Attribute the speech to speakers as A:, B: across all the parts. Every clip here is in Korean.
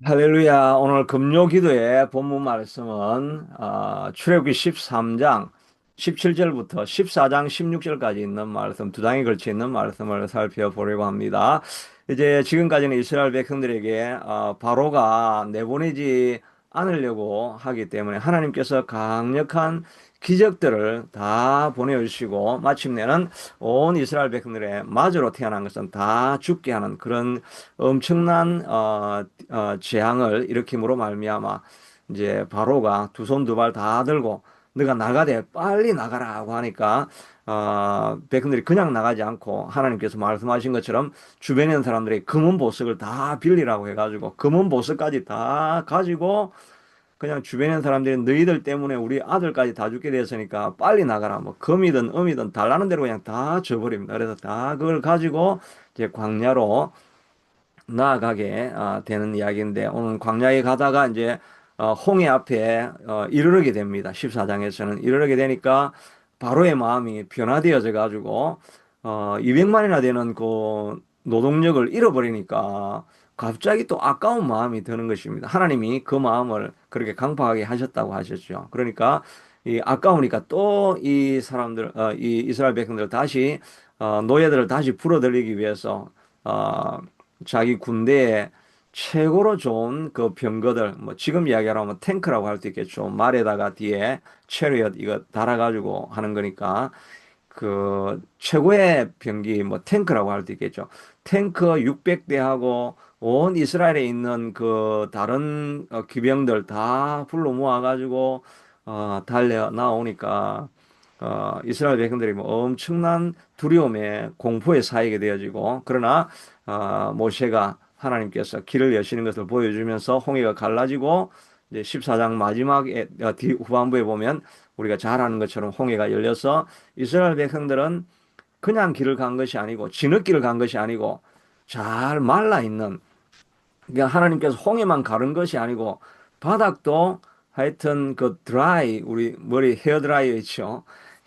A: 할렐루야. 오늘 금요 기도의 본문 말씀은 출애굽기 13장 17절부터 14장 16절까지 있는 말씀, 두 장에 걸쳐 있는 말씀을 살펴보려고 합니다. 이제 지금까지는 이스라엘 백성들에게 바로가 내보내지 않으려고 하기 때문에 하나님께서 강력한 기적들을 다 보내주시고 마침내는 온 이스라엘 백성들의 마저로 태어난 것은 다 죽게 하는 그런 엄청난 재앙을 일으킴으로 말미암아 이제 바로가 두 손 두 발 다 들고 너가 나가되 빨리 나가라고 하니까 백성들이 그냥 나가지 않고 하나님께서 말씀하신 것처럼 주변에 있는 사람들이 금은 보석을 다 빌리라고 해가지고 금은 보석까지 다 가지고 그냥 주변에 있는 사람들이 너희들 때문에 우리 아들까지 다 죽게 되었으니까 빨리 나가라. 뭐 금이든 음이든 달라는 대로 그냥 다 줘버립니다. 그래서 다 그걸 가지고 이제 광야로 나아가게 되는 이야기인데 오늘 광야에 가다가 이제 홍해 앞에 이르르게 됩니다. 14장에서는 이르르게 되니까 바로의 마음이 변화되어져 가지고 200만이나 되는 그 노동력을 잃어버리니까 갑자기 또 아까운 마음이 드는 것입니다. 하나님이 그 마음을 그렇게 강팍하게 하셨다고 하셨죠. 그러니까 이 아까우니까 또 이 사람들 이 이스라엘 백성들 다시 노예들을 다시 불어들이기 위해서 어, 자기 군대에 최고로 좋은 그 병거들, 뭐 지금 이야기하면 탱크라고 할 수 있겠죠. 말에다가 뒤에 체리엇 이거 달아가지고 하는 거니까 그 최고의 병기 뭐 탱크라고 할 수 있겠죠. 탱크 600대하고 온 이스라엘에 있는 그 다른 기병들 다 불러 모아가지고 달려 나오니까 이스라엘 백성들이 뭐 엄청난 두려움에 공포에 쌓이게 되어지고 그러나 모세가 하나님께서 길을 여시는 것을 보여주면서 홍해가 갈라지고 이제 14장 마지막에 뒤 후반부에 보면 우리가 잘 아는 것처럼 홍해가 열려서 이스라엘 백성들은 그냥 길을 간 것이 아니고 진흙길을 간 것이 아니고 잘 말라 있는 그러니까 하나님께서 홍해만 가른 것이 아니고 바닥도 하여튼 그 드라이 우리 머리 헤어 드라이어 있죠.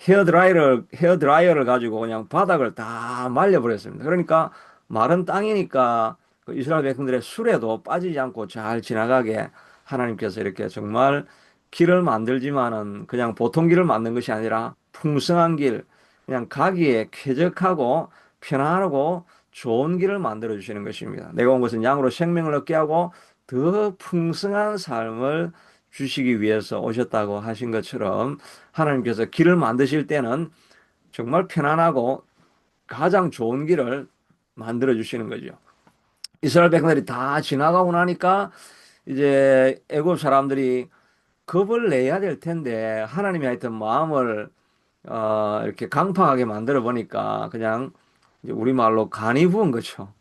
A: 헤어 드라이어를 가지고 그냥 바닥을 다 말려 버렸습니다. 그러니까 마른 땅이니까 그 이스라엘 백성들의 술에도 빠지지 않고 잘 지나가게 하나님께서 이렇게 정말 길을 만들지만은 그냥 보통 길을 만든 것이 아니라 풍성한 길, 그냥 가기에 쾌적하고 편안하고 좋은 길을 만들어 주시는 것입니다. 내가 온 것은 양으로 생명을 얻게 하고 더 풍성한 삶을 주시기 위해서 오셨다고 하신 것처럼 하나님께서 길을 만드실 때는 정말 편안하고 가장 좋은 길을 만들어 주시는 거죠. 이스라엘 백성들이 다 지나가고 나니까 이제 애굽 사람들이 겁을 내야 될 텐데 하나님이 하여튼 마음을 이렇게 강팍하게 만들어 보니까 그냥 이제 우리말로 간이 부은 거죠.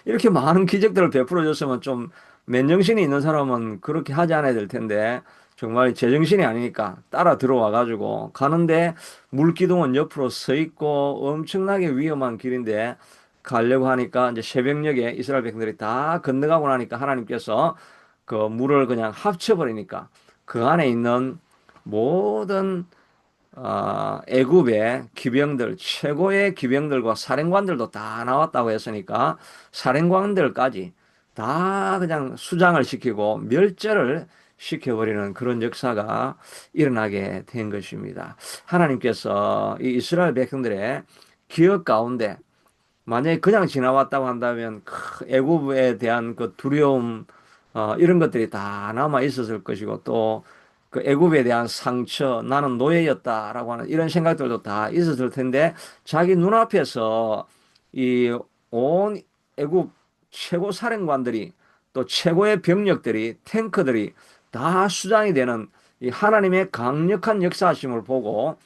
A: 이렇게 많은 기적들을 베풀어 줬으면 좀 맨정신이 있는 사람은 그렇게 하지 않아야 될 텐데 정말 제정신이 아니니까 따라 들어와 가지고 가는데 물기둥은 옆으로 서 있고 엄청나게 위험한 길인데 가려고 하니까 이제 새벽녘에 이스라엘 백성들이 다 건너가고 나니까 하나님께서 그 물을 그냥 합쳐버리니까 그 안에 있는 모든 애굽의 기병들, 최고의 기병들과 사령관들도 다 나왔다고 했으니까 사령관들까지 다 그냥 수장을 시키고 멸절을 시켜버리는 그런 역사가 일어나게 된 것입니다. 하나님께서 이 이스라엘 백성들의 기억 가운데 만약에 그냥 지나왔다고 한다면 애굽에 대한 그 두려움 이런 것들이 다 남아 있었을 것이고 또 그 애굽에 대한 상처 나는 노예였다라고 하는 이런 생각들도 다 있었을 텐데 자기 눈앞에서 이 온 애굽 최고 사령관들이 또 최고의 병력들이 탱크들이 다 수장이 되는 이 하나님의 강력한 역사하심을 보고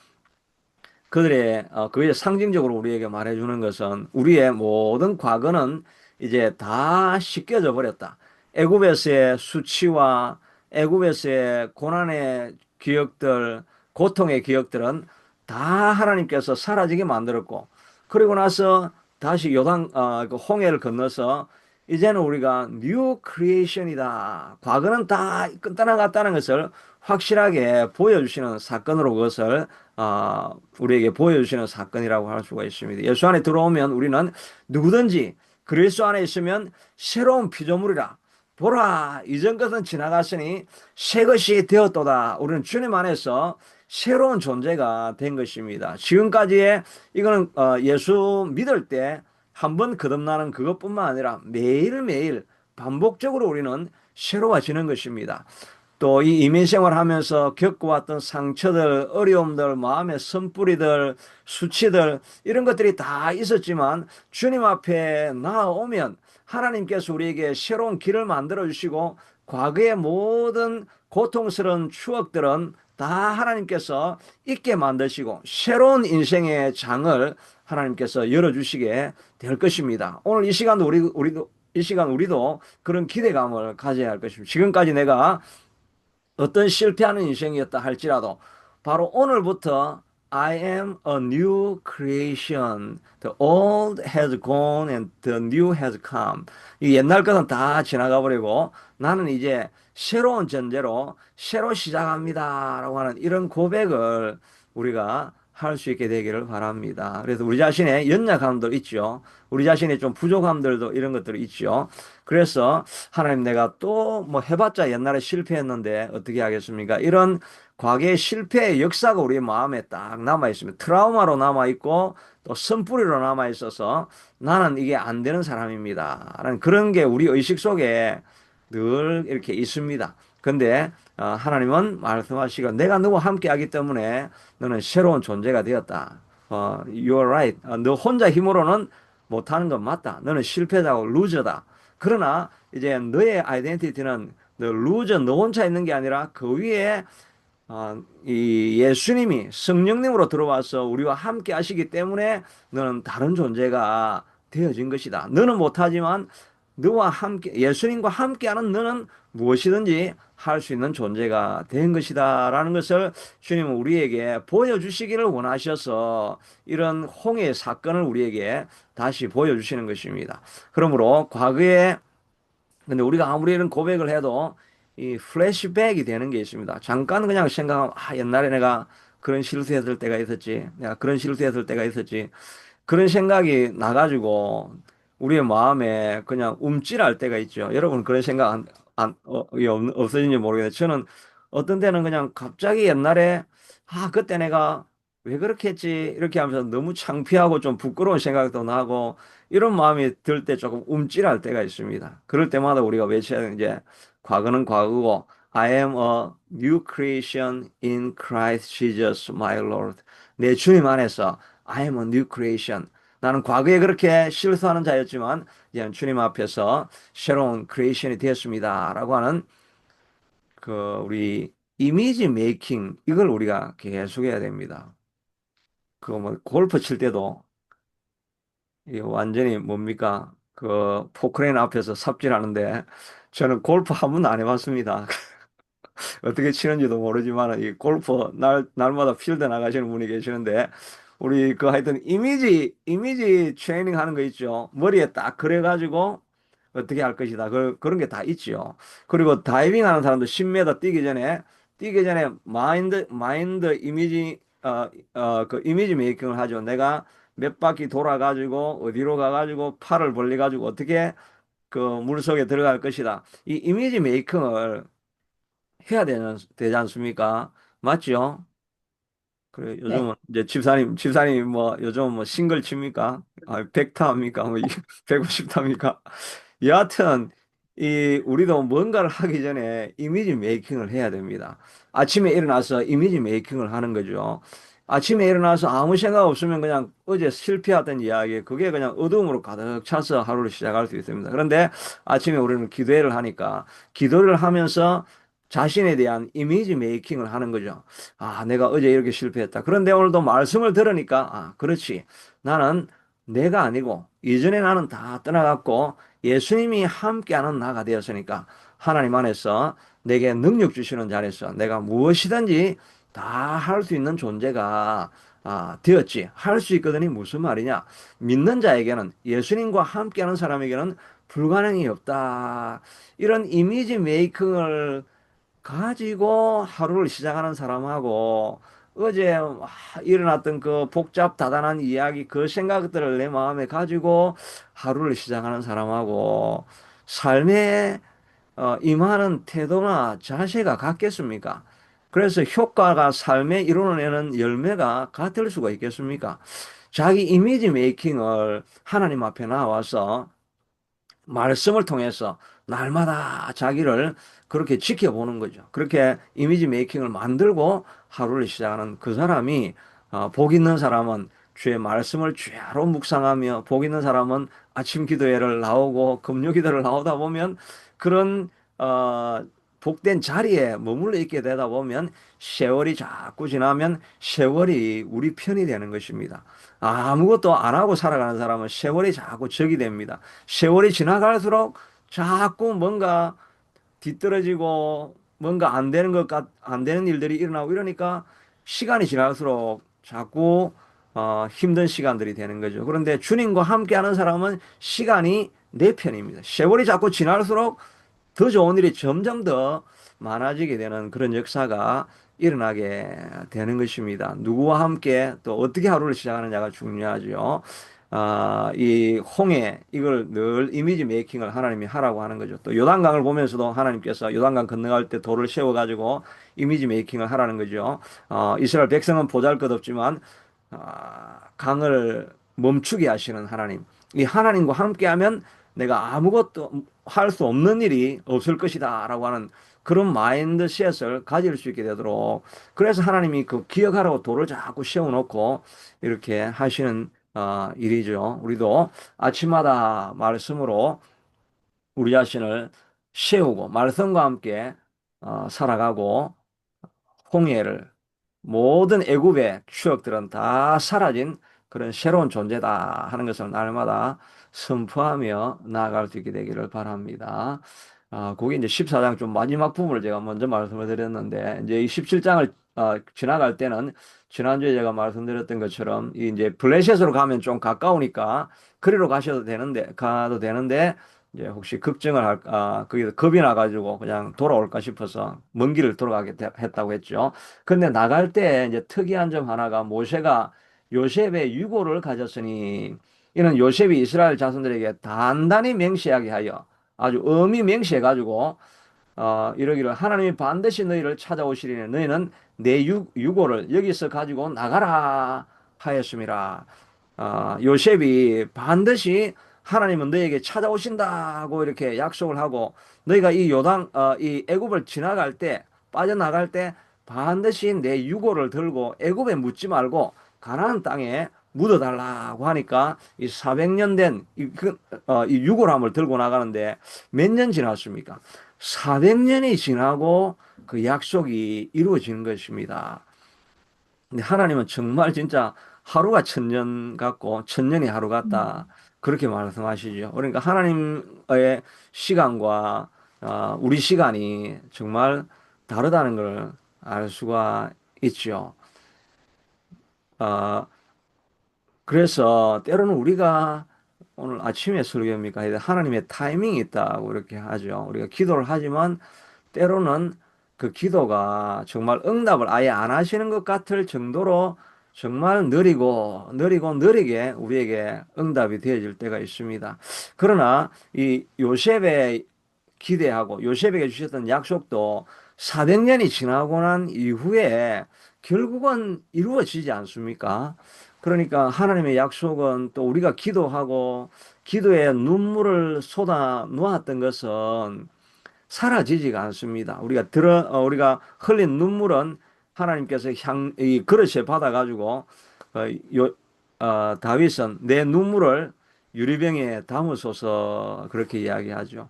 A: 그들의 그게 상징적으로 우리에게 말해주는 것은 우리의 모든 과거는 이제 다 씻겨져 버렸다. 애굽에서의 수치와 애굽에서의 고난의 기억들, 고통의 기억들은 다 하나님께서 사라지게 만들었고, 그리고 나서 다시 그 홍해를 건너서 이제는 우리가 뉴 크리에이션이다. 과거는 다 끝나갔다는 것을 확실하게 보여주시는 사건으로 그것을 우리에게 보여주시는 사건이라고 할 수가 있습니다. 예수 안에 들어오면 우리는 누구든지 그리스도 안에 있으면 새로운 피조물이라. 보라, 이전 것은 지나갔으니 새 것이 되었도다. 우리는 주님 안에서 새로운 존재가 된 것입니다. 지금까지의 이거는 예수 믿을 때 한 번 거듭나는 그것뿐만 아니라 매일매일 반복적으로 우리는 새로워지는 것입니다. 또 이 이민 생활하면서 겪어왔던 상처들, 어려움들, 마음의 선뿌리들, 수치들 이런 것들이 다 있었지만 주님 앞에 나아오면 하나님께서 우리에게 새로운 길을 만들어 주시고 과거의 모든 고통스러운 추억들은 다 하나님께서 잊게 만드시고 새로운 인생의 장을 하나님께서 열어주시게 될 것입니다. 오늘 이 시간도 우리도 그런 기대감을 가져야 할 것입니다. 지금까지 내가 어떤 실패하는 인생이었다 할지라도 바로 오늘부터 I am a new creation. The old has gone and the new has come. 이 옛날 것은 다 지나가 버리고 나는 이제 새로운 전제로 새로 시작합니다. 라고 하는 이런 고백을 우리가 할 수 있게 되기를 바랍니다. 그래서 우리 자신의 연약함도 있죠. 우리 자신의 좀 부족함들도 이런 것들이 있죠. 그래서 하나님 내가 또 뭐 해봤자 옛날에 실패했는데 어떻게 하겠습니까? 이런 과거의 실패의 역사가 우리 마음에 딱 남아 있습니다. 트라우마로 남아 있고 또 선뿌리로 남아 있어서 나는 이게 안 되는 사람입니다. 라는 그런 게 우리 의식 속에 늘 이렇게 있습니다. 근데 하나님은 말씀하시고 내가 너와 함께 하기 때문에 너는 새로운 존재가 되었다. You're right. 너 혼자 힘으로는 못하는 건 맞다. 너는 실패자고 루저다. 그러나 이제 너의 아이덴티티는 너 루저 너 혼자 있는 게 아니라 그 위에 이 예수님이 성령님으로 들어와서 우리와 함께 하시기 때문에 너는 다른 존재가 되어진 것이다. 너는 못하지만 너와 함께 예수님과 함께하는 너는 무엇이든지 할 수 있는 존재가 된 것이다라는 것을 주님은 우리에게 보여주시기를 원하셔서 이런 홍해 사건을 우리에게 다시 보여주시는 것입니다. 그러므로 과거에 근데 우리가 아무리 이런 고백을 해도 이 플래시백이 되는 게 있습니다. 잠깐 그냥 생각하면 옛날에 내가 그런 실수했을 때가 있었지. 내가 그런 실수했을 때가 있었지. 그런 생각이 나가지고 우리의 마음에 그냥 움찔할 때가 있죠. 여러분 그런 생각 이게 없어진지 모르겠는데 저는 어떤 때는 그냥 갑자기 옛날에 그때 내가 왜 그렇게 했지 이렇게 하면서 너무 창피하고 좀 부끄러운 생각도 나고 이런 마음이 들 때 조금 움찔할 때가 있습니다. 그럴 때마다 우리가 외쳐야 되는 이제 과거는 과거고 I am a new creation in Christ Jesus my Lord. 내 주님 안에서 I am a new creation. 나는 과거에 그렇게 실수하는 자였지만 이제 주님 앞에서 새로운 크리에이션이 되었습니다. 라고 하는 그 우리 이미지 메이킹 이걸 우리가 계속해야 됩니다. 그 뭐 골프 칠 때도 이 완전히 뭡니까? 그 포크레인 앞에서 삽질하는데 저는 골프 한 번도 안 해봤습니다. 어떻게 치는지도 모르지만 이 골프 날마다 필드 나가시는 분이 계시는데 우리 그 하여튼 이미지 트레이닝 하는 거 있죠. 머리에 딱 그래가지고 어떻게 할 것이다. 그런 게 다 있죠. 그리고 다이빙 하는 사람도 10m 뛰기 전에 마인드 그 이미지 메이킹을 하죠. 내가 몇 바퀴 돌아가지고 어디로 가가지고 팔을 벌려가지고 어떻게 그 물속에 들어갈 것이다. 이 이미지 메이킹을 해야 되지 않습니까? 맞죠? 그래,
B: 네.
A: 요즘은 이제 집사님 뭐 요즘 뭐 싱글 칩니까? 백타 합니까? 뭐 150 합니까? 여하튼 우리도 뭔가를 하기 전에 이미지 메이킹을 해야 됩니다. 아침에 일어나서 이미지 메이킹을 하는 거죠. 아침에 일어나서 아무 생각 없으면 그냥 어제 실패했던 이야기, 그게 그냥 어두움으로 가득 차서 하루를 시작할 수 있습니다. 그런데 아침에 우리는 기도회를 하니까 기도를 하면서 자신에 대한 이미지 메이킹을 하는 거죠. 내가 어제 이렇게 실패했다. 그런데 오늘도 말씀을 들으니까, 그렇지. 나는 내가 아니고, 이전에 나는 다 떠나갔고, 예수님이 함께하는 나가 되었으니까, 하나님 안에서 내게 능력 주시는 자리에서 내가 무엇이든지 다 할 수 있는 존재가 되었지. 할 수 있거든이 무슨 말이냐? 믿는 자에게는, 예수님과 함께하는 사람에게는 불가능이 없다. 이런 이미지 메이킹을 가지고 하루를 시작하는 사람하고 어제 일어났던 그 복잡다단한 이야기 그 생각들을 내 마음에 가지고 하루를 시작하는 사람하고 삶의 임하는 태도나 자세가 같겠습니까? 그래서 효과가 삶에 이루어내는 열매가 같을 수가 있겠습니까? 자기 이미지 메이킹을 하나님 앞에 나와서 말씀을 통해서 날마다 자기를 그렇게 지켜보는 거죠. 그렇게 이미지 메이킹을 만들고 하루를 시작하는 그 사람이 복 있는 사람은 주의 말씀을 주야로 묵상하며 복 있는 사람은 아침 기도회를 나오고 금요 기도를 나오다 보면 그런 어, 복된 자리에 머물러 있게 되다 보면 세월이 자꾸 지나면 세월이 우리 편이 되는 것입니다. 아무것도 안 하고 살아가는 사람은 세월이 자꾸 적이 됩니다. 세월이 지나갈수록 자꾸 뭔가 뒤떨어지고 뭔가 안 되는 안 되는 일들이 일어나고 이러니까 시간이 지날수록 자꾸 힘든 시간들이 되는 거죠. 그런데 주님과 함께하는 사람은 시간이 내 편입니다. 세월이 자꾸 지날수록 더 좋은 일이 점점 더 많아지게 되는 그런 역사가 일어나게 되는 것입니다. 누구와 함께 또 어떻게 하루를 시작하느냐가 중요하죠. 이 홍해, 이걸 늘 이미지 메이킹을 하나님이 하라고 하는 거죠. 또 요단강을 보면서도 하나님께서 요단강 건너갈 때 돌을 세워가지고 이미지 메이킹을 하라는 거죠. 이스라엘 백성은 보잘것없지만, 강을 멈추게 하시는 하나님. 이 하나님과 함께하면 내가 아무것도 할 수 없는 일이 없을 것이다 라고 하는 그런 마인드셋을 가질 수 있게 되도록 그래서 하나님이 그 기억하라고 돌을 자꾸 세워놓고 이렇게 하시는 일이죠. 우리도 아침마다 말씀으로 우리 자신을 세우고 말씀과 함께 살아가고 홍해를 모든 애굽의 추억들은 다 사라진 그런 새로운 존재다 하는 것을 날마다 선포하며 나아갈 수 있게 되기를 바랍니다. 그게 이제 14장 좀 마지막 부분을 제가 먼저 말씀을 드렸는데, 이제 이 17장을 지나갈 때는 지난주에 제가 말씀드렸던 것처럼 이 이제 블레셋으로 가면 좀 가까우니까 그리로 가도 되는데, 이제 혹시 걱정을 거기서 겁이 나가지고 그냥 돌아올까 싶어서 먼 길을 했다고 했죠. 근데 나갈 때 이제 특이한 점 하나가 모세가 요셉의 유고를 가졌으니 이는 요셉이 이스라엘 자손들에게 단단히 맹세하게 하여 아주 엄히 맹세해 가지고 이러기를 하나님이 반드시 너희를 찾아오시리니 너희는 내 유고를 여기서 가지고 나가라 하였습니다. 요셉이 반드시 하나님은 너에게 찾아오신다고 이렇게 약속을 하고 너희가 이 애굽을 지나갈 때 빠져나갈 때 반드시 내 유고를 들고 애굽에 묻지 말고 가나안 땅에 묻어달라고 하니까 이 400년 이 유골함을 들고 나가는데 몇 년 지났습니까? 400년이 지나고 그 약속이 이루어지는 것입니다. 근데 하나님은 정말 진짜 하루가 천년 같고 천년이 하루 같다. 그렇게 말씀하시죠. 그러니까 하나님의 시간과 우리 시간이 정말 다르다는 걸 알 수가 있죠. 어, 그래서 때로는 우리가 오늘 아침에 설교입니까? 하나님의 타이밍이 있다고 이렇게 하죠. 우리가 기도를 하지만 때로는 그 기도가 정말 응답을 아예 안 하시는 것 같을 정도로 정말 느리게 우리에게 응답이 되어질 때가 있습니다. 그러나 이 요셉의 기대하고 요셉에게 주셨던 약속도 400년이 지나고 난 이후에 결국은 이루어지지 않습니까? 그러니까 하나님의 약속은 또 우리가 기도하고 기도에 눈물을 쏟아 놓았던 것은 사라지지가 않습니다. 우리가 흘린 눈물은 하나님께서 이 그릇에 받아가지고 어, 다윗은 내 눈물을 유리병에 담으소서 그렇게 이야기하죠.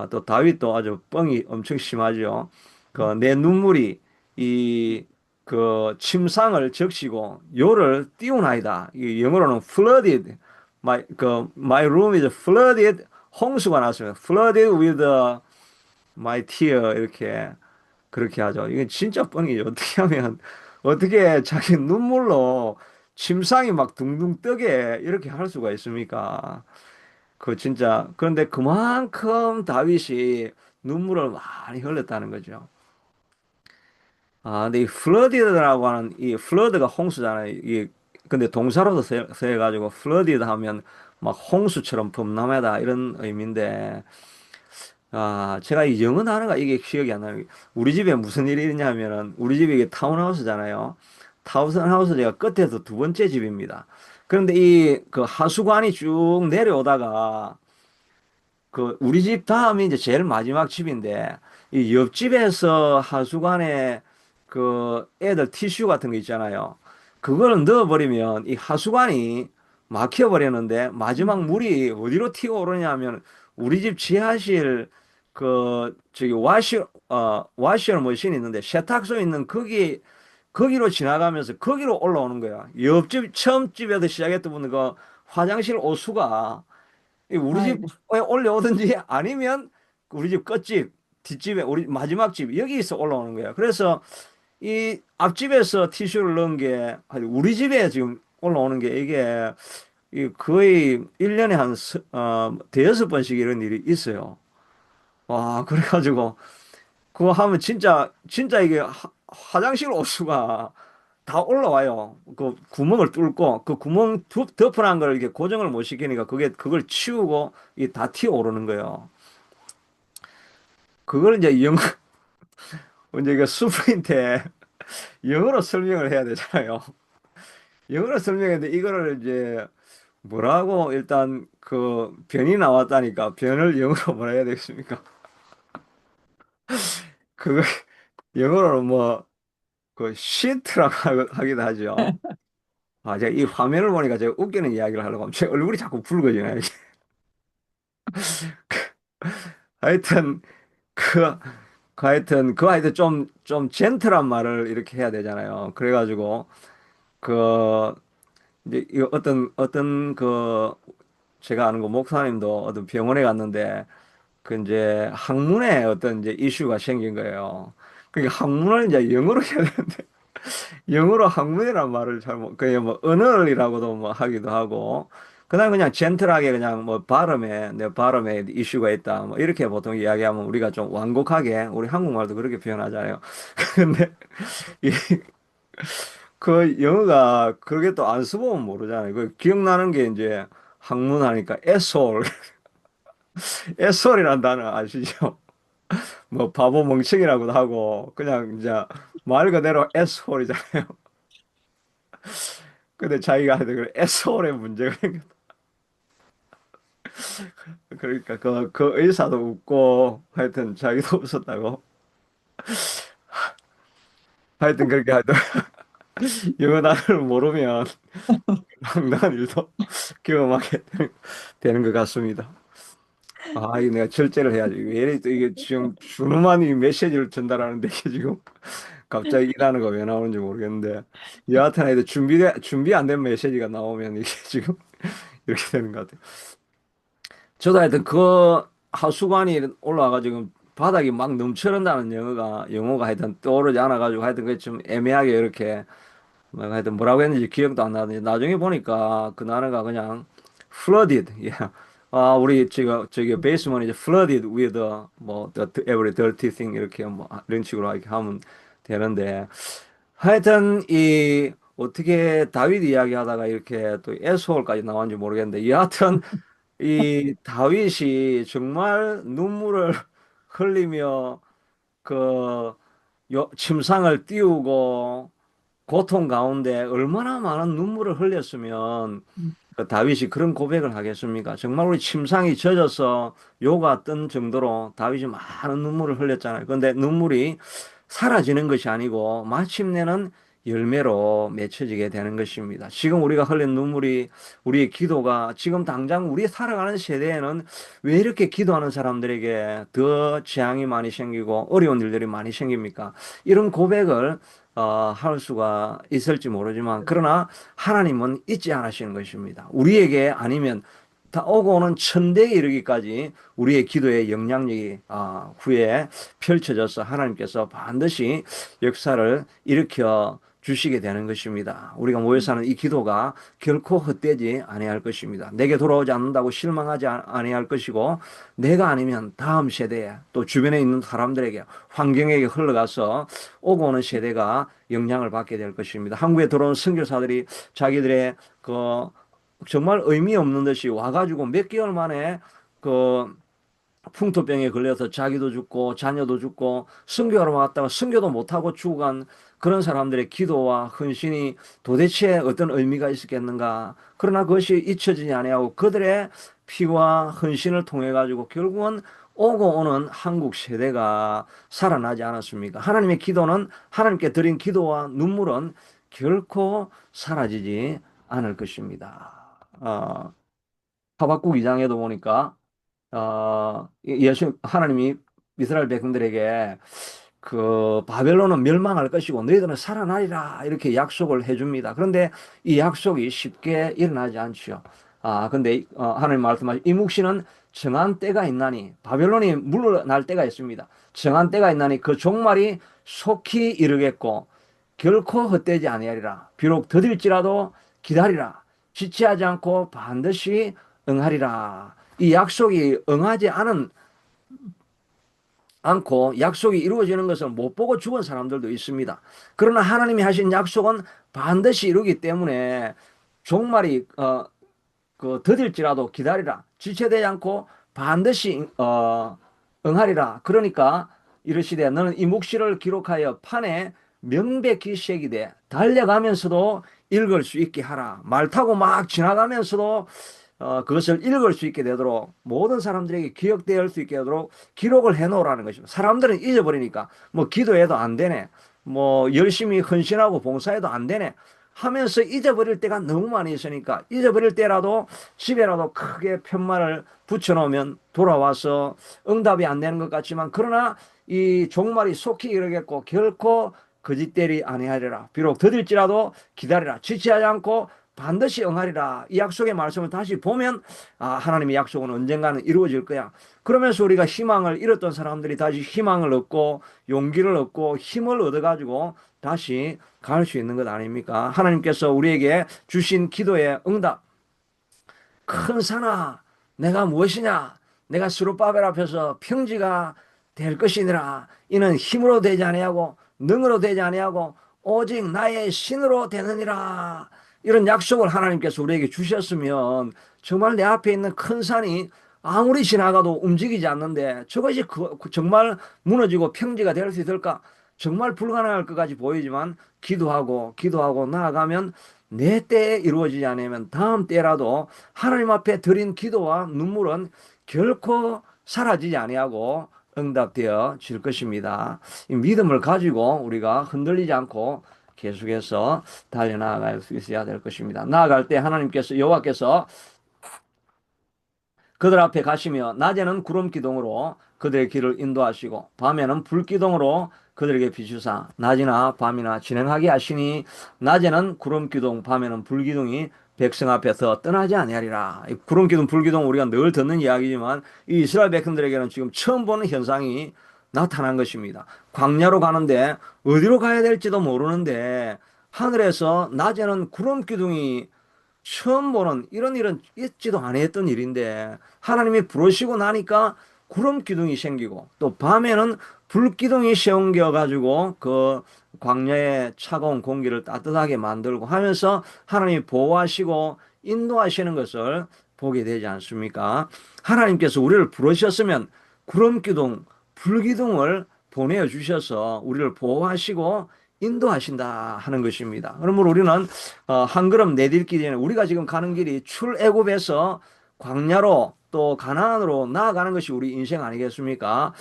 A: 또 다윗도 아주 뻥이 엄청 심하죠. 그 내 눈물이 이 그 침상을 적시고 요를 띄우나이다. 이 영어로는 flooded. My room is flooded. 홍수가 났습니다. Flooded with my tear 이렇게 그렇게 하죠. 이건 진짜 뻥이죠. 어떻게 하면 어떻게 자기 눈물로 침상이 막 둥둥 뜨게 이렇게 할 수가 있습니까? 그 진짜 그런데 그만큼 다윗이 눈물을 많이 흘렸다는 거죠. 근데 이 플러디드라고 하는 이 플러드가 홍수잖아요. 이 근데 동사로도 써가지고 플러디드 하면 막 홍수처럼 범람하다 이런 의미인데 제가 이 영어 단어가 이게 기억이 안 나는 게, 우리 집에 무슨 일이 있냐면은, 우리 집이 이게 타운하우스잖아요. 타운하우스 제가 끝에서 두 번째 집입니다. 그런데 그 하수관이 쭉 내려오다가, 우리 집 다음이 이제 제일 마지막 집인데, 이 옆집에서 하수관에 애들 티슈 같은 거 있잖아요. 그거를 넣어버리면 이 하수관이 막혀버리는데, 마지막 물이 어디로 튀어오르냐 하면, 우리 집 지하실 와셔 머신이 있는데, 세탁소 있는 거기로 지나가면서 거기로 올라오는 거야. 옆집, 처음 집에서 시작했던 분은 그 화장실 오수가 이 우리 집에
B: 아이고.
A: 올려오든지 아니면 우리 집 끝집, 뒷집에 우리 마지막 집 여기서 올라오는 거야. 그래서 이 앞집에서 티슈를 넣은 게 아니, 우리 집에 지금 올라오는 게 이게 거의 1년에 대여섯 번씩 이런 일이 있어요. 와, 그래가지고 그거 하면 진짜 이게 화장실 호수가 다 올라와요. 그 구멍을 뚫고 그 구멍 덮어놓은 걸 이렇게 고정을 못 시키니까 그걸 치우고 이게 다 튀어오르는 거예요. 그걸 이제 이제 그 수프인데 영어로 설명을 해야 되잖아요. 영어로 설명했는데 이거를 이제 뭐라고 일단 그 변이 나왔다니까 변을 영어로 뭐라 해야 되겠습니까? 그거 영어로 뭐 그 시트라고 하기도 하죠. 제가 이 화면을 보니까 제가 웃기는 이야기를 하려고 하면 제 얼굴이 자꾸 붉어지네요. 하여튼 그 하여튼 좀 젠틀한 말을 이렇게 해야 되잖아요. 그래가지고 그 이제 이 어떤 제가 아는 그 목사님도 어떤 병원에 갔는데 그 이제 학문에 어떤 이제 이슈가 생긴 거예요. 그러니까 학문을 이제 영어로 해야 되는데 영어로 학문이란 말을 잘못 그냥 뭐 언어이라고도 뭐 하기도 하고 그다음 그냥 젠틀하게 그냥 뭐 내 발음에 이슈가 있다 뭐 이렇게 보통 이야기하면 우리가 좀 완곡하게 우리 한국말도 그렇게 표현하잖아요. 근데 이 그 영어가 그렇게 또 안 써보면 모르잖아요. 그 기억나는 게 이제 학문하니까 애솔 애솔이란 단어 아시죠? 뭐 바보 멍청이라고도 하고 그냥 이제 말 그대로 애솔이잖아요. 근데 자기가 하여튼 그 애솔의 문제가 그러니까 그 의사도 웃고 하여튼 자기도 웃었다고 하여튼 그렇게 하여튼 영어 단어를 모르면 황당한 일도 경험하게 되는 것 같습니다. 이 내가 절제를 해야지. 왜 이래 또 이게 지금 준호만이 메시지를 전달하는데 이게 지금 갑자기 이 단어가 왜 나오는지 모르겠는데 여하튼 하여튼 준비 안 된 메시지가 나오면 이게 지금 이렇게 되는 것 같아요. 저도 하여튼 그 하수관이 올라와가지고 바닥이 막 넘쳐난다는 영어가 하여튼 떠오르지 않아가지고 하여튼 그게 좀 애매하게 이렇게 뭐 하여튼 뭐라고 했는지 기억도 안 나는데 나중에 보니까 그 단어가 그냥 flooded. 예. 우리 저기 베이스먼이 이제 flooded with 뭐 every dirty thing 이렇게 뭐 이런 식으로 이렇게 하면 되는데 하여튼 이 어떻게 다윗 이야기하다가 이렇게 또 에스홀까지 나왔는지 모르겠는데 여하튼 이 다윗이 정말 눈물을 흘리며 그 침상을 띄우고 고통 가운데 얼마나 많은 눈물을 흘렸으면 그 다윗이 그런 고백을 하겠습니까? 정말 우리 침상이 젖어서 요가 뜬 정도로 다윗이 많은 눈물을 흘렸잖아요. 근데 눈물이 사라지는 것이 아니고 마침내는 열매로 맺혀지게 되는 것입니다. 지금 우리가 흘린 눈물이 우리의 기도가 지금 당장 우리 살아가는 세대에는 왜 이렇게 기도하는 사람들에게 더 재앙이 많이 생기고 어려운 일들이 많이 생깁니까? 이런 고백을 할 수가 있을지 모르지만 그러나 하나님은 잊지 않으시는 것입니다. 우리에게 아니면 다 오고 오는 천대에 이르기까지 우리의 기도의 영향력이 후에 펼쳐져서 하나님께서 반드시 역사를 일으켜 주시게 되는 것입니다. 우리가 모여 사는 이 기도가 결코 헛되지 아니할 것입니다. 내게 돌아오지 않는다고 실망하지 아니할 것이고 내가 아니면 다음 세대에 또 주변에 있는 사람들에게 환경에게 흘러가서 오고 오는 세대가 영향을 받게 될 것입니다. 한국에 들어온 선교사들이 자기들의 그 정말 의미 없는 듯이 와가지고 몇 개월 만에 그 풍토병에 걸려서 자기도 죽고 자녀도 죽고 선교하러 왔다가 선교도 못하고 죽어간 그런 사람들의 기도와 헌신이 도대체 어떤 의미가 있었겠는가. 그러나 그것이 잊혀지지 아니하고 그들의 피와 헌신을 통해 가지고 결국은 오고 오는 한국 세대가 살아나지 않았습니까? 하나님의 기도는 하나님께 드린 기도와 눈물은 결코 사라지지 않을 것입니다. 하박국 2장에도 보니까 예수 하나님이 이스라엘 백성들에게 그 바벨론은 멸망할 것이고 너희들은 살아나리라 이렇게 약속을 해줍니다. 그런데 이 약속이 쉽게 일어나지 않죠. 근데 하나님 말씀하신 이 묵시는 정한 때가 있나니 바벨론이 물러날 때가 있습니다. 정한 때가 있나니 그 종말이 속히 이르겠고 결코 헛되지 아니하리라. 비록 더딜지라도 기다리라. 지체하지 않고 반드시 응하리라. 이 약속이 응하지 않고 약속이 이루어지는 것을 못 보고 죽은 사람들도 있습니다. 그러나 하나님이 하신 약속은 반드시 이루기 때문에 종말이 더딜지라도 기다리라. 지체되지 않고 반드시 응하리라. 그러니까 이르시되 너는 이 묵시를 기록하여 판에 명백히 새기되 달려가면서도 읽을 수 있게 하라. 말 타고 막 지나가면서도 그것을 읽을 수 있게 되도록 모든 사람들에게 기억될 수 있게 되도록 기록을 해 놓으라는 것입니다. 사람들은 잊어버리니까 뭐 기도해도 안 되네. 뭐 열심히 헌신하고 봉사해도 안 되네. 하면서 잊어버릴 때가 너무 많이 있으니까 잊어버릴 때라도 집에라도 크게 편말을 붙여놓으면 돌아와서 응답이 안 되는 것 같지만 그러나 이 종말이 속히 이르겠고 결코 거짓되리 아니하리라. 비록 더딜지라도 기다리라. 지체하지 않고 반드시 응하리라. 이 약속의 말씀을 다시 보면 하나님의 약속은 언젠가는 이루어질 거야. 그러면서 우리가 희망을 잃었던 사람들이 다시 희망을 얻고 용기를 얻고 힘을 얻어가지고 다시 갈 수 있는 것 아닙니까? 하나님께서 우리에게 주신 기도의 응답. 큰 산아, 내가 무엇이냐? 내가 스룹바벨 앞에서 평지가 될 것이니라. 이는 힘으로 되지 아니하고 능으로 되지 아니하고 오직 나의 신으로 되느니라. 이런 약속을 하나님께서 우리에게 주셨으면 정말 내 앞에 있는 큰 산이 아무리 지나가도 움직이지 않는데 저것이 정말 무너지고 평지가 될 수 있을까? 정말 불가능할 것까지 보이지만 기도하고 나아가면 내 때에 이루어지지 않으면 다음 때라도 하나님 앞에 드린 기도와 눈물은 결코 사라지지 아니하고 응답되어 질 것입니다. 이 믿음을 가지고 우리가 흔들리지 않고 계속해서 달려나갈 수 있어야 될 것입니다. 나아갈 때 하나님께서 여호와께서 그들 앞에 가시며 낮에는 구름 기둥으로 그들의 길을 인도하시고 밤에는 불 기둥으로 그들에게 비추사 낮이나 밤이나 진행하게 하시니 낮에는 구름 기둥 밤에는 불 기둥이 백성 앞에서 떠나지 아니하리라. 구름 기둥 불 기둥 우리가 늘 듣는 이야기지만 이 이스라엘 백성들에게는 지금 처음 보는 현상이 나타난 것입니다. 광야로 가는데 어디로 가야 될지도 모르는데 하늘에서 낮에는 구름 기둥이 처음 보는 이런 일은 있지도 않았던 일인데 하나님이 부르시고 나니까 구름 기둥이 생기고 또 밤에는 불 기둥이 생겨 가지고 그 광야의 차가운 공기를 따뜻하게 만들고 하면서 하나님이 보호하시고 인도하시는 것을 보게 되지 않습니까? 하나님께서 우리를 부르셨으면 구름 기둥, 불 기둥을 보내어 주셔서 우리를 보호하시고 인도하신다 하는 것입니다. 그러므로 우리는 한 걸음 내딛기 전에 우리가 지금 가는 길이 출애굽에서 광야로 또 가나안으로 나아가는 것이 우리 인생 아니겠습니까?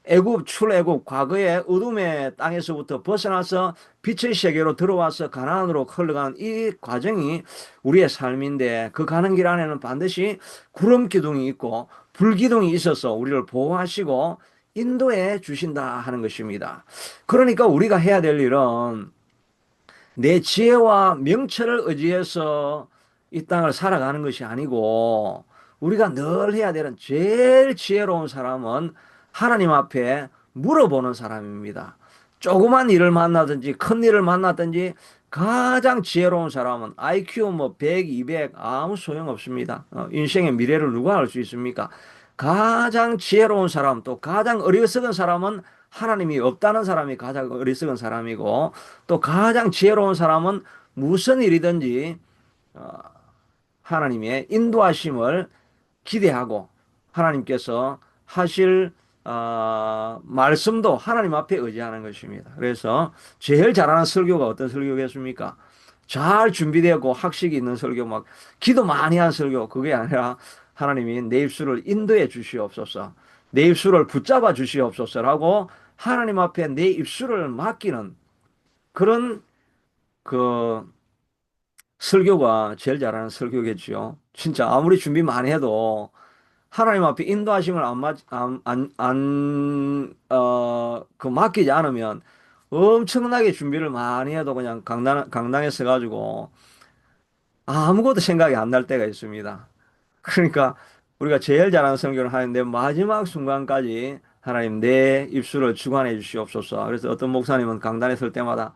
A: 애굽 출애굽 과거의 어둠의 땅에서부터 벗어나서 빛의 세계로 들어와서 가나안으로 흘러간 이 과정이 우리의 삶인데 그 가는 길 안에는 반드시 구름 기둥이 있고 불 기둥이 있어서 우리를 보호하시고 인도해 주신다 하는 것입니다. 그러니까 우리가 해야 될 일은 내 지혜와 명철을 의지해서 이 땅을 살아가는 것이 아니고 우리가 늘 해야 되는 제일 지혜로운 사람은 하나님 앞에 물어보는 사람입니다. 조그만 일을 만나든지 큰 일을 만나든지 가장 지혜로운 사람은 IQ 뭐 100, 200 아무 소용없습니다. 인생의 미래를 누가 알 수 있습니까? 가장 지혜로운 사람 또 가장 어리석은 사람은 하나님이 없다는 사람이 가장 어리석은 사람이고 또 가장 지혜로운 사람은 무슨 일이든지 하나님의 인도하심을 기대하고 하나님께서 하실 말씀도 하나님 앞에 의지하는 것입니다. 그래서 제일 잘하는 설교가 어떤 설교겠습니까? 잘 준비되고 학식이 있는 설교, 막 기도 많이 한 설교, 그게 아니라 하나님이 내 입술을 인도해 주시옵소서, 내 입술을 붙잡아 주시옵소서라고 하나님 앞에 내 입술을 맡기는 그런 그 설교가 제일 잘하는 설교겠지요. 진짜 아무리 준비 많이 해도 하나님 앞에 인도하심을 맡기지 않으면 엄청나게 준비를 많이 해도 그냥 강당에 서가지고 아무것도 생각이 안 날 때가 있습니다. 그러니까 우리가 제일 잘하는 성경을 하는데 마지막 순간까지 하나님 내 입술을 주관해 주시옵소서. 그래서 어떤 목사님은 강단에 설 때마다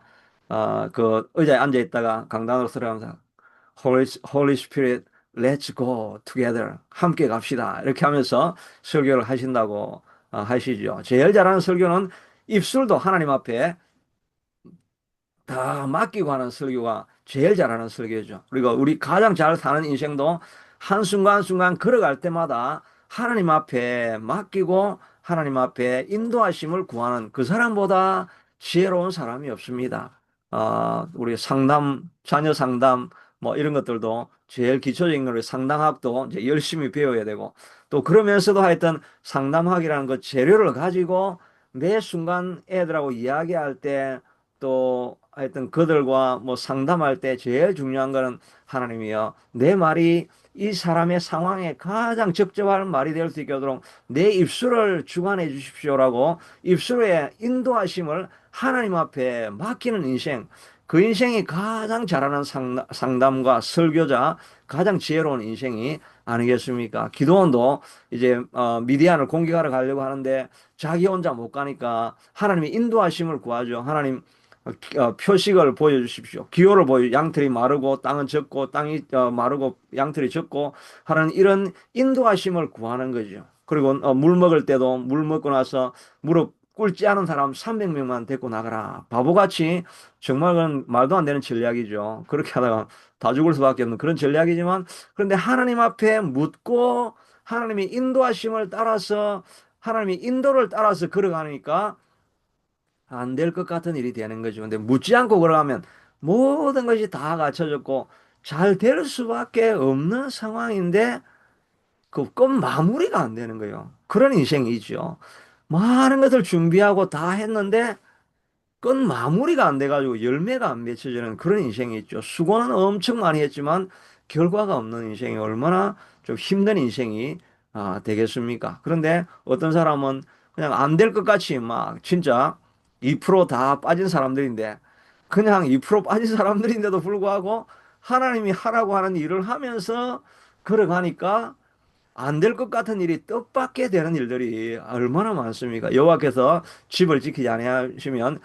A: 그 의자에 앉아 있다가 강단으로 들어가면서 Holy Spirit, let's go together. 함께 갑시다. 이렇게 하면서 설교를 하신다고 하시죠. 제일 잘하는 설교는 입술도 하나님 앞에 다 맡기고 하는 설교가 제일 잘하는 설교죠. 그리고 우리 가장 잘 사는 인생도 한순간순간 걸어갈 때마다 하나님 앞에 맡기고 하나님 앞에 인도하심을 구하는 그 사람보다 지혜로운 사람이 없습니다. 우리 상담, 자녀 상담, 뭐 이런 것들도 제일 기초적인 걸 상담학도 이제 열심히 배워야 되고 또 그러면서도 하여튼 상담학이라는 그 재료를 가지고 매 순간 애들하고 이야기할 때 또 하여튼 그들과 뭐 상담할 때 제일 중요한 거는 하나님이여 내 말이 이 사람의 상황에 가장 적절한 말이 될 수 있게 하도록 내 입술을 주관해 주십시오라고 입술의 인도하심을 하나님 앞에 맡기는 인생, 그 인생이 가장 잘하는 상담과 설교자, 가장 지혜로운 인생이 아니겠습니까? 기도원도 이제 미디안을 공격하러 가려고 하는데 자기 혼자 못 가니까 하나님이 인도하심을 구하죠. 하나님 표식을 보여주십시오. 기호를 양털이 마르고 땅은 젖고 땅이 마르고 양털이 젖고 하는 이런 인도하심을 구하는 거죠. 그리고 물 먹을 때도 물 먹고 나서 무릎 꿇지 않은 사람 300명만 데리고 나가라. 바보같이 정말 그건 말도 안 되는 전략이죠. 그렇게 하다가 다 죽을 수밖에 없는 그런 전략이지만 그런데 하나님 앞에 묻고 하나님이 인도하심을 따라서 하나님이 인도를 따라서 걸어가니까 안 될 것 같은 일이 되는 거죠. 근데 묻지 않고 걸어가면 모든 것이 다 갖춰졌고 잘 될 수밖에 없는 상황인데 그 끝 마무리가 안 되는 거예요. 그런 인생이죠. 많은 것을 준비하고 다 했는데 끝 마무리가 안 돼가지고 열매가 안 맺혀지는 그런 인생이 있죠. 수고는 엄청 많이 했지만 결과가 없는 인생이 얼마나 좀 힘든 인생이 되겠습니까? 그런데 어떤 사람은 그냥 안 될 것 같이 막 진짜 2%다 빠진 사람들인데 그냥 2% 빠진 사람들인데도 불구하고 하나님이 하라고 하는 일을 하면서 걸어가니까 안 될 것 같은 일이 뜻밖의 되는 일들이 얼마나 많습니까? 여호와께서 집을 지키지 아니하시면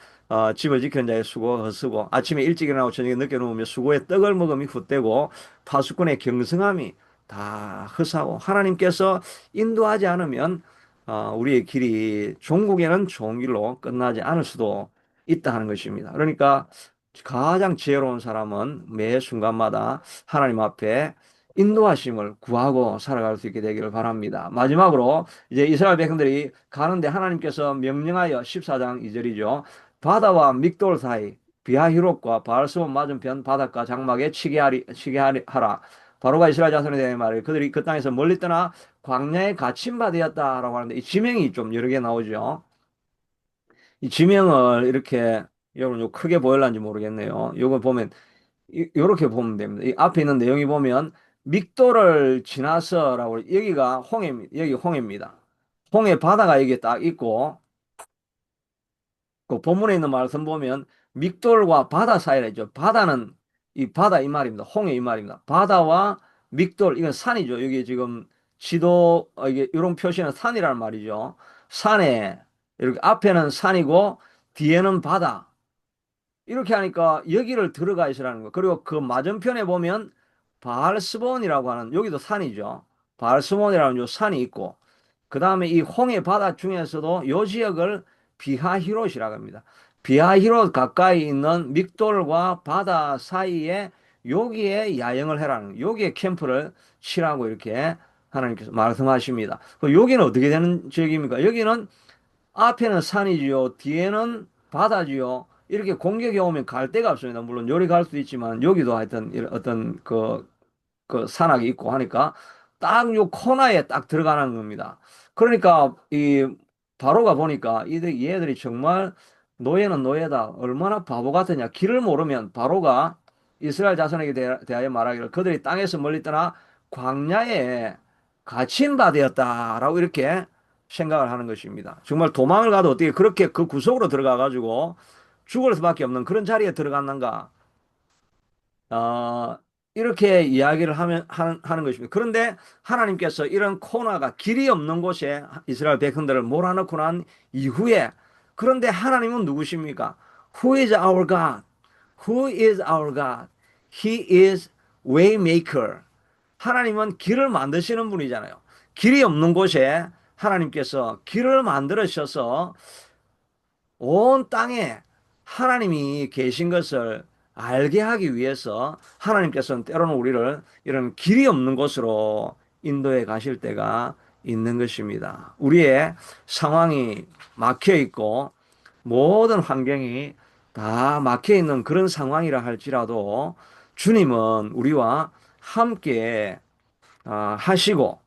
A: 집을 지키는 자의 수고가 헛쓰고 아침에 일찍 일어나고 저녁에 늦게 누우며 수고의 떡을 먹음이 헛되고 파수꾼의 경성함이 다 헛하고 하나님께서 인도하지 않으면 우리의 길이 종국에는 좋은 길로 끝나지 않을 수도 있다 하는 것입니다. 그러니까 가장 지혜로운 사람은 매 순간마다 하나님 앞에 인도하심을 구하고 살아갈 수 있게 되기를 바랍니다. 마지막으로 이제 이스라엘 백성들이 가는데 하나님께서 명령하여 14장 2절이죠. 바다와 믹돌 사이 비하히롯과 바알스몬 맞은편 바닷가 장막에 치게 하라. 바로가 이스라엘 자손에 대해 말해 그들이 그 땅에서 멀리 떠나 광야에 갇힌 바 되었다라고 하는데 이 지명이 좀 여러 개 나오죠. 이 지명을 이렇게 여러분 요 크게 보일런지 모르겠네요. 요거 보면 요렇게 보면 됩니다. 이 앞에 있는 내용이 보면 믹도를 지나서라고 여기가 여기 홍해입니다. 홍해 바다가 여기 딱 있고 그 본문에 있는 말씀 보면 믹돌과 바다 사이라 있죠. 바다는 이 바다 이 말입니다. 홍해 이 말입니다. 바다와 믹돌 이건 산이죠. 여기 지금 지도 이게 이런 표시는 산이라는 말이죠. 산에 이렇게 앞에는 산이고 뒤에는 바다. 이렇게 하니까 여기를 들어가 있으라는 거. 그리고 그 맞은편에 보면 바알스본이라고 하는 여기도 산이죠. 바알스본이라는 요 산이 있고 그 다음에 이 홍해 바다 중에서도 요 지역을 비하히롯이라고 합니다. 비하히롯 가까이 있는 믹돌과 바다 사이에 여기에 야영을 해라는 여기에 캠프를 치라고 이렇게 하나님께서 말씀하십니다. 여기는 어떻게 되는 지역입니까? 여기는 앞에는 산이지요. 뒤에는 바다지요. 이렇게 공격이 오면 갈 데가 없습니다. 물론 요리 갈 수도 있지만 여기도 하여튼 어떤 그 산악이 있고 하니까 딱 요 코너에 딱 들어가는 겁니다. 그러니까 이 바로가 보니까 얘들이 정말 노예는 노예다. 얼마나 바보 같으냐. 길을 모르면 바로가 이스라엘 자손에게 대하여 말하기를 그들이 땅에서 멀리 떠나 광야에 갇힌 바 되었다라고 이렇게 생각을 하는 것입니다. 정말 도망을 가도 어떻게 그렇게 그 구석으로 들어가 가지고 죽을 수밖에 없는 그런 자리에 들어갔는가? 어, 이렇게 이야기를 하는 것입니다. 그런데 하나님께서 이런 코너가 길이 없는 곳에 이스라엘 백성들을 몰아넣고 난 이후에 그런데 하나님은 누구십니까? Who is our God? Who is our God? He is waymaker. 하나님은 길을 만드시는 분이잖아요. 길이 없는 곳에 하나님께서 길을 만들으셔서 온 땅에 하나님이 계신 것을 알게 하기 위해서 하나님께서는 때로는 우리를 이런 길이 없는 곳으로 인도해 가실 때가 있는 것입니다. 우리의 상황이 막혀 있고 모든 환경이 다 막혀 있는 그런 상황이라 할지라도 주님은 우리와 함께 하시고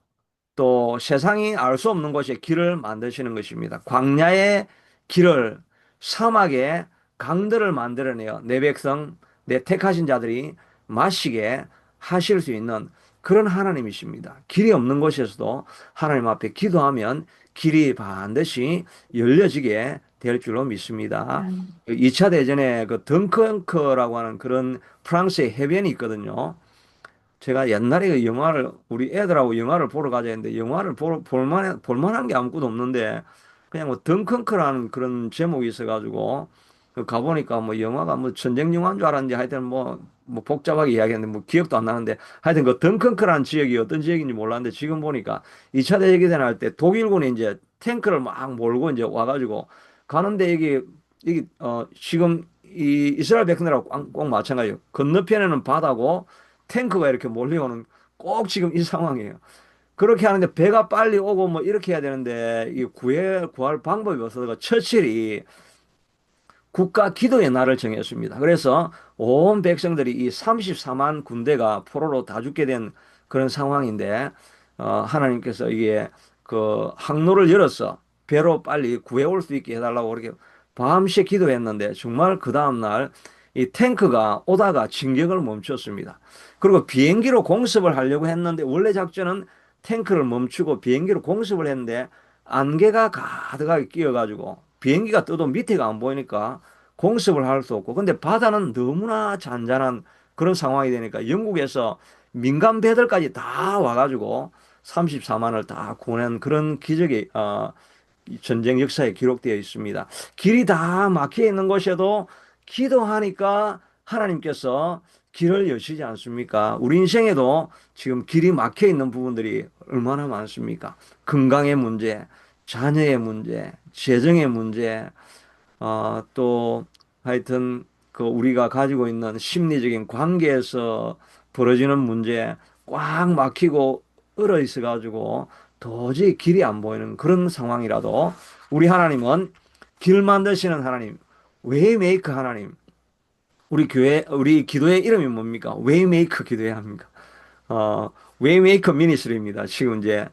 A: 또 세상이 알 수 없는 곳에 길을 만드시는 것입니다. 광야의 길을 사막에 강들을 만들어내어 내 백성, 내 택하신 자들이 마시게 하실 수 있는 그런 하나님이십니다. 길이 없는 곳에서도 하나님 앞에 기도하면 길이 반드시 열려지게 될 줄로 믿습니다. 2차 대전에 그 덩컨크라고 하는 그런 프랑스의 해변이 있거든요. 제가 옛날에 그 영화를 우리 애들하고 영화를 보러 가자 했는데 영화를 볼만한 게 아무것도 없는데 그냥 뭐 덩컨크라는 그런 제목이 있어가지고 그 가보니까 뭐 영화가 뭐 전쟁 영화인 줄 알았는데 하여튼 뭐 복잡하게 이야기했는데 뭐 기억도 안 나는데 하여튼 그 덩컨크라는 지역이 어떤 지역인지 몰랐는데 지금 보니까 2차 대전 할 때 독일군이 이제 탱크를 막 몰고 이제 와가지고 가는데 이게 지금 이 이스라엘 백성들하고 꼭 마찬가지예요. 건너편에는 바다고 탱크가 이렇게 몰려오는 꼭 지금 이 상황이에요. 그렇게 하는데 배가 빨리 오고 뭐 이렇게 해야 되는데 이 구할 방법이 없어서 처칠이 국가 기도의 날을 정했습니다. 그래서 온 백성들이 이 34만 군대가 포로로 다 죽게 된 그런 상황인데 하나님께서 이게 그 항로를 열어서 배로 빨리 구해올 수 있게 해달라고 그렇게 밤새 기도했는데 정말 그 다음날 이 탱크가 오다가 진격을 멈췄습니다. 그리고 비행기로 공습을 하려고 했는데 원래 작전은 탱크를 멈추고 비행기로 공습을 했는데 안개가 가득하게 끼어가지고 비행기가 떠도 밑에가 안 보이니까 공습을 할 수 없고 근데 바다는 너무나 잔잔한 그런 상황이 되니까 영국에서 민간 배들까지 다 와가지고 34만을 다 구원한 그런 기적이 전쟁 역사에 기록되어 있습니다. 길이 다 막혀 있는 곳에도 기도하니까 하나님께서 길을 여시지 않습니까? 우리 인생에도 지금 길이 막혀 있는 부분들이 얼마나 많습니까? 건강의 문제, 자녀의 문제, 재정의 문제, 또 하여튼 그 우리가 가지고 있는 심리적인 관계에서 벌어지는 문제 꽉 막히고 얼어 있어 가지고 도저히 길이 안 보이는 그런 상황이라도 우리 하나님은 길 만드시는 하나님, 웨이메이커 하나님. 우리 기도의 이름이 뭡니까? 웨이메이커 기도해야 합니까? 어, 웨이메이커 미니스트리입니다. 지금 이제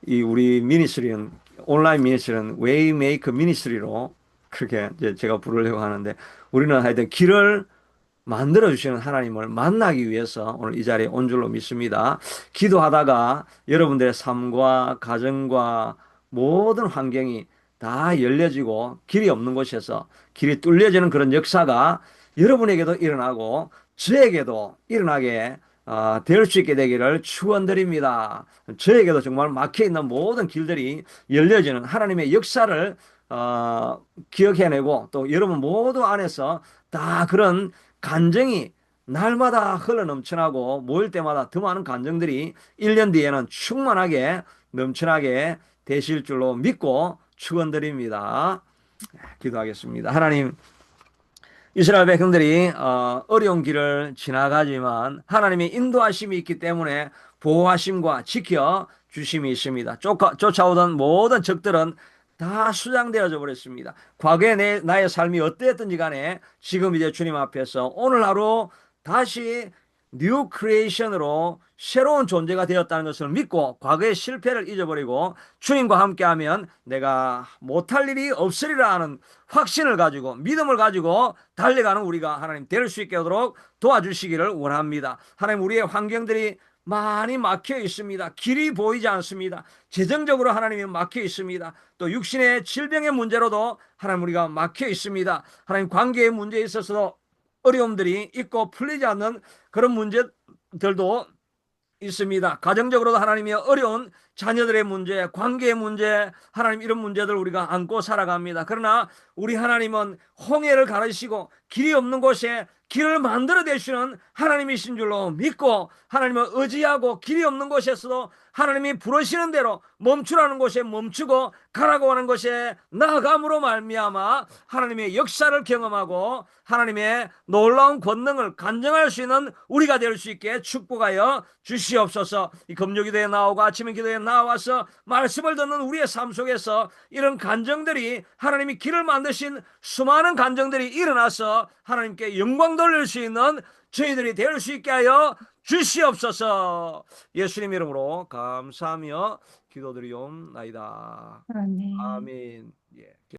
A: 이 우리 미니스트리는 온라인 미니스트리는 웨이메이커 미니스트리로 그렇게 이제 제가 부르려고 하는데 우리는 하여튼 길을 만들어 주시는 하나님을 만나기 위해서 오늘 이 자리에 온 줄로 믿습니다. 기도하다가 여러분들의 삶과 가정과 모든 환경이 다 열려지고 길이 없는 곳에서 길이 뚫려지는 그런 역사가 여러분에게도 일어나고 저에게도 일어나게 될 수 있게 되기를 축원드립니다. 저에게도 정말 막혀 있는 모든 길들이 열려지는 하나님의 역사를 기억해내고 또 여러분 모두 안에서 다 그런 감정이 날마다 흘러 넘쳐나고 모일 때마다 더 많은 감정들이 1년 뒤에는 충만하게 넘쳐나게 되실 줄로 믿고 축원드립니다. 기도하겠습니다. 하나님, 이스라엘 백성들이 어려운 길을 지나가지만 하나님의 인도하심이 있기 때문에 보호하심과 지켜 주심이 있습니다. 쫓아오던 모든 적들은 다 수장되어져 버렸습니다. 과거에 나의 삶이 어떠했든지 간에 지금 이제 주님 앞에서 오늘 하루 다시 뉴 크리에이션으로 새로운 존재가 되었다는 것을 믿고 과거의 실패를 잊어버리고 주님과 함께하면 내가 못할 일이 없으리라 하는 확신을 가지고 믿음을 가지고 달려가는 우리가 하나님 될 수 있게 하도록 도와주시기를 원합니다. 하나님, 우리의 환경들이 많이 막혀 있습니다. 길이 보이지 않습니다. 재정적으로 하나님이 막혀 있습니다. 또 육신의 질병의 문제로도 하나님 우리가 막혀 있습니다. 하나님, 관계의 문제에 있어서도 어려움들이 있고 풀리지 않는 그런 문제들도 있습니다. 가정적으로도 하나님이 어려운 자녀들의 문제, 관계의 문제, 하나님 이런 문제들 우리가 안고 살아갑니다. 그러나 우리 하나님은 홍해를 가르시고 길이 없는 곳에 길을 만들어 내시는 하나님이신 줄로 믿고 하나님을 의지하고 길이 없는 곳에서도 하나님이 부르시는 대로 멈추라는 곳에 멈추고 가라고 하는 곳에 나아감으로 말미암아 하나님의 역사를 경험하고 하나님의 놀라운 권능을 간증할 수 있는 우리가 될 수 있게 축복하여 주시옵소서. 이 금요기도에 나오고 아침에 기도에 나와서 말씀을 듣는 우리의 삶 속에서 이런 간증들이 하나님이 길을 만드신 수많은 간증들이 일어나서 하나님께 영광 돌릴 수 있는 저희들이 될 수 있게 하여 주시옵소서. 예수님 이름으로 감사하며 기도드리옵나이다.
B: 아멘.
A: 아멘. 예.